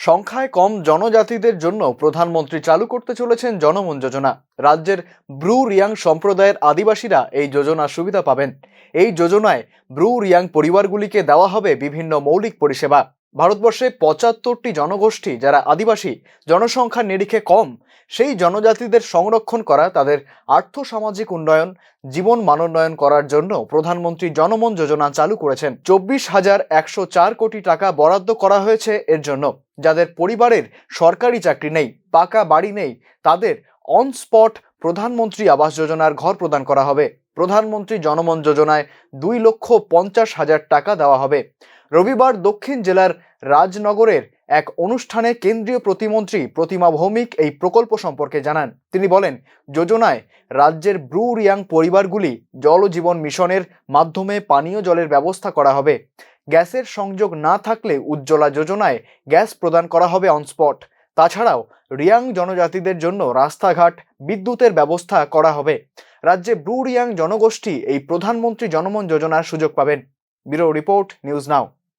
সংখ্যায় কম জনজাতিদের জন্য প্রধানমন্ত্রী চালু করতে চলেছেন জনমন যোজনা। রাজ্যের ব্রু রিয়াং সম্প্রদায়ের আদিবাসীরা এই যোজনার সুবিধা পাবেন। এই যোজনায় ব্রু রিয়াং পরিবারগুলিকে দেওয়া হবে বিভিন্ন মৌলিক পরিষেবা। ভারতবর্ষে ৭৫টি জনগোষ্ঠী যারা আদিবাসী, জনসংখ্যার নিরিখে কম, সেই জনজাতিদের সংরক্ষণ করা, তাদের আর্থসামাজিক উন্নয়ন, জীবন মানোন্নয়ন করার জন্য প্রধানমন্ত্রী জনমন যোজনা চালু করেছেন। ২৪,১০৪ কোটি টাকা বরাদ্দ করা হয়েছে এর জন্য। যাদের পরিবারের সরকারি চাকরি নেই, পাকা বাড়ি নেই, তাদের অন স্পট প্রধানমন্ত্রী আবাস যোজনার ঘর প্রদান করা হবে। প্রধানমন্ত্রী জনমন যোজনায় ২,৫০,০০০ টাকা দেওয়া হবে। রবিবার দক্ষিণ জেলার রাজনগরের এক অনুষ্ঠানে কেন্দ্রীয় প্রতিমন্ত্রী প্রতিমা ভৌমিক এই প্রকল্প সম্পর্কে জানান। তিনি বলেন, যোজনায় রাজ্যের ব্রু রিয়াং পরিবারগুলি জল জীবন মিশনের মাধ্যমে পানীয় জলের ব্যবস্থা করা হবে। গ্যাসের সংযোগ না থাকলে উজ্জ্বলা যোজনায় গ্যাস প্রদান করা হবে অন স্পট। তাছাড়াও রিয়াং জনজাতিদের জন্য রাস্তাঘাট, বিদ্যুতের ব্যবস্থা করা হবে। রাজ্যে ব্রু রিয়াং জনগোষ্ঠী এই প্রধানমন্ত্রী জনমন যোজনার সুযোগ পাবেন। Bureau report, news now.